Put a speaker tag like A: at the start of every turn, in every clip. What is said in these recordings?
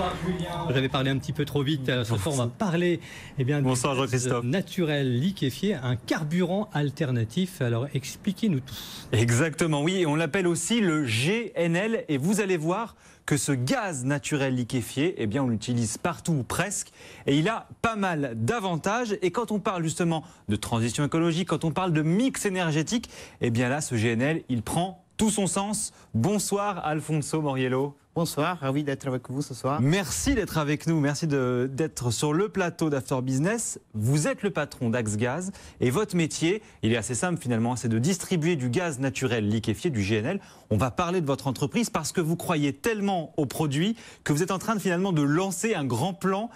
A: Bonsoir Julien. J'avais parlé un petit peu trop vite. Ce soir, on va parler du gaz naturel liquéfié, un carburant alternatif. Alors expliquez-nous tout.
B: Exactement, oui. On l'appelle aussi le GNL. Et vous allez voir que ce gaz naturel liquéfié, on l'utilise partout ou presque. Et il a pas mal d'avantages. Et quand on parle justement de transition écologique, quand on parle de mix énergétique, là, ce GNL, il prend tout son sens. Bonsoir Alfonso Moriello.
C: Bonsoir, ravi d'être avec vous ce soir.
B: Merci d'être avec nous, merci d'être sur le plateau d'After Business. Vous êtes le patron d'Axgaz et votre métier, il est assez simple finalement, c'est de distribuer du gaz naturel liquéfié, du GNL. On va parler de votre entreprise parce que vous croyez tellement aux produits que vous êtes en train finalement de lancer un grand plan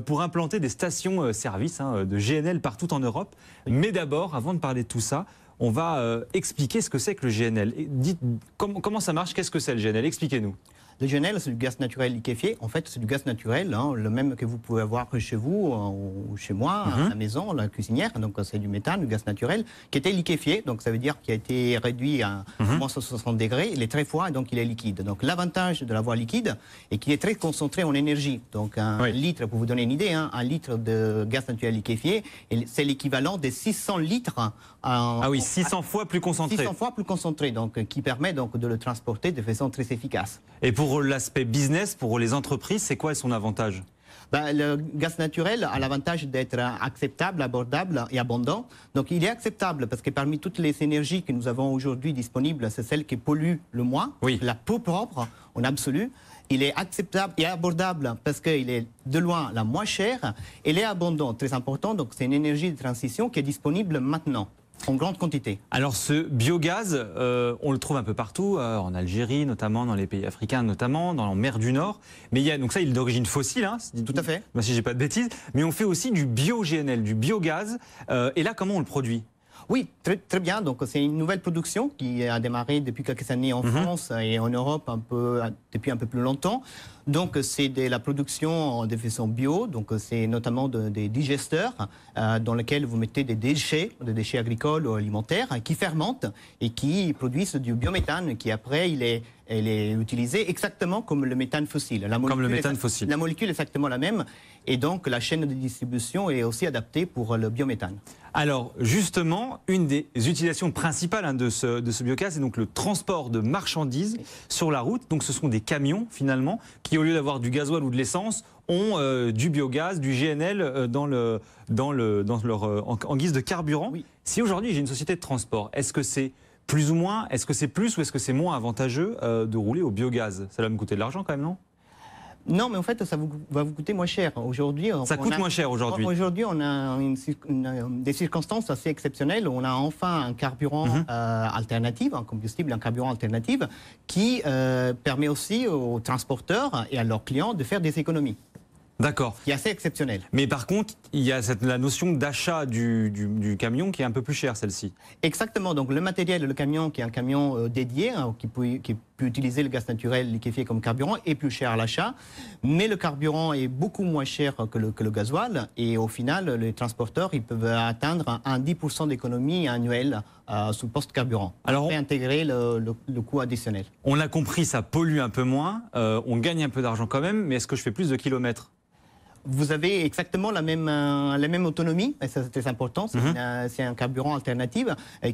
B: pour implanter des stations-service de GNL partout en Europe. Oui. Mais d'abord, avant de parler de tout ça, on va expliquer ce que c'est que le GNL. Dites comment ça marche, qu'est-ce que c'est le GNL? Expliquez-nous.
C: Le GNL, c'est du gaz naturel liquéfié. En fait, c'est du gaz naturel, le même que vous pouvez avoir chez vous ou chez moi, à la maison, la cuisinière. Donc, c'est du méthane, du gaz naturel, qui était liquéfié. Donc, ça veut dire qu'il a été réduit à moins 60 degrés. Il est très froid et donc il est liquide. Donc, l'avantage de l'avoir liquide est qu'il est très concentré en énergie. Donc, un litre, pour vous donner une idée, un litre de gaz naturel liquéfié, c'est l'équivalent de 600 litres.
B: 600 fois plus concentré.
C: 600 fois plus concentré, donc, qui permet donc de le transporter de façon très efficace.
B: Et pour l'aspect business, pour les entreprises, c'est quoi son avantage?
C: Le gaz naturel a l'avantage d'être acceptable, abordable et abondant. Donc il est acceptable parce que parmi toutes les énergies que nous avons aujourd'hui disponibles, c'est celle qui pollue le moins, la peau propre en absolu. Il est acceptable et abordable parce qu'il est de loin la moins chère. Il est abondant, très important, donc c'est une énergie de transition qui est disponible maintenant. En grande quantité.
B: Alors ce biogaz, on le trouve un peu partout, en Algérie notamment, dans les pays africains notamment, dans la mer du Nord. Mais donc ça, il est d'origine fossile,
C: tout à fait.
B: Si j'ai pas de bêtises. Mais on fait aussi du bio-GNL, du biogaz. Et là, comment on le produit?
C: Oui, très bien. Donc c'est une nouvelle production qui a démarré depuis quelques années en France et en Europe depuis un peu plus longtemps. Donc c'est de la production de façon bio. Donc c'est notamment des digesteurs dans lesquels vous mettez des déchets agricoles ou alimentaires qui fermentent et qui produisent du biométhane qui après il est utilisé exactement comme le méthane fossile. La molécule est exactement la même et donc la chaîne de distribution est aussi adaptée pour le biométhane.
B: Alors justement, une des utilisations principales de ce biogaz, c'est donc le transport de marchandises sur la route. Donc ce sont des camions finalement qui, au lieu d'avoir du gasoil ou de l'essence, ont du biogaz, du GNL en guise de carburant. Oui. Si aujourd'hui j'ai une société de transport, est-ce que c'est plus ou moins, est-ce que c'est plus ou est-ce que c'est moins avantageux de rouler au biogaz? Ça va me coûter de l'argent quand même, non?
C: Non, mais en fait, ça va vous coûter moins cher. Aujourd'hui,
B: ça coûte moins cher aujourd'hui.
C: Aujourd'hui, on a des circonstances assez exceptionnelles. On a enfin un carburant alternatif, un combustible, un carburant alternatif, qui permet aussi aux transporteurs et à leurs clients de faire des économies.
B: D'accord.
C: Qui est assez exceptionnel.
B: Mais par contre, il y a la notion d'achat du camion qui est un peu plus chère, celle-ci.
C: Exactement. Donc le matériel, le camion, qui est un camion dédié, qui peut utiliser le gaz naturel liquéfié comme carburant, est plus cher à l'achat. Mais le carburant est beaucoup moins cher que le gasoil. Et au final, les transporteurs, ils peuvent atteindre un 10% d'économie annuelle sous post-carburant. Alors, on intégrer le coût additionnel.
B: On l'a compris, ça pollue un peu moins. On gagne un peu d'argent quand même. Mais est-ce que je fais plus de kilomètres?
C: Vous avez exactement la même autonomie, et ça c'est très important, c'est un carburant alternatif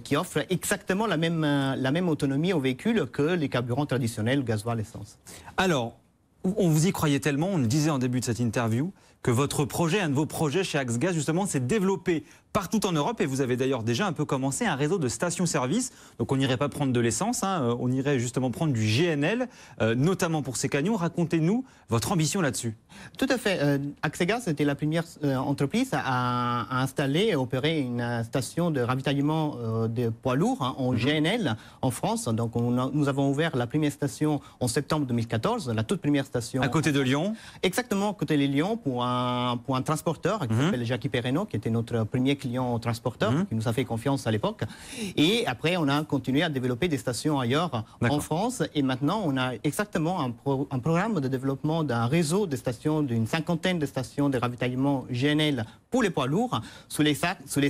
C: qui offre exactement la même autonomie au véhicule que les carburants traditionnels, gasoil, essence.
B: Alors, on vous y croyait tellement, on le disait en début de cette interview, que votre projet, un de vos projets chez Axgaz, justement, c'est de développer partout en Europe, et vous avez d'ailleurs déjà un peu commencé, un réseau de stations-service. Donc on n'irait pas prendre de l'essence, on irait justement prendre du GNL, notamment pour ces camions. Racontez-nous votre ambition là-dessus.
C: Tout à fait. Axgaz était la première entreprise à installer et opérer une station de ravitaillement de poids lourds en GNL en France. Donc nous avons ouvert la première station en septembre 2014, la toute première station.
B: À côté de Lyon?
C: Exactement, à côté de Lyon, pour un transporteur qui s'appelle Jackie Perreno, qui était notre premier client transporteur, qui nous a fait confiance à l'époque. Et après, on a continué à développer des stations ailleurs en France. Et maintenant, on a exactement un programme de développement d'un réseau de stations, d'une cinquantaine de stations de ravitaillement GNL pour les poids lourds, sous les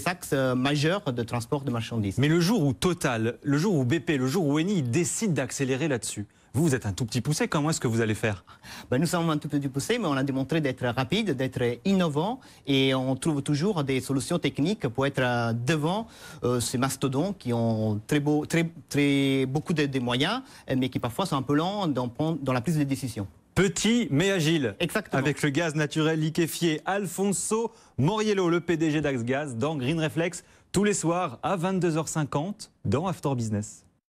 C: axes majeurs de transport de marchandises.
B: Mais le jour où Total, le jour où BP, le jour où Eni décident d'accélérer là-dessus, Vous êtes un tout petit poussé, comment est-ce que vous allez faire?
C: Nous sommes un tout petit poussé, mais on a démontré d'être rapide, d'être innovant, et on trouve toujours des solutions techniques pour être devant ces mastodontes qui ont beaucoup de moyens, mais qui parfois sont un peu lents dans la prise de décision.
B: Petit mais agile.
C: Exactement.
B: Avec le gaz naturel liquéfié. Alfonso Moriello, le PDG d'Axgaz, dans Green Reflex, tous les soirs à 22h50 dans After Business.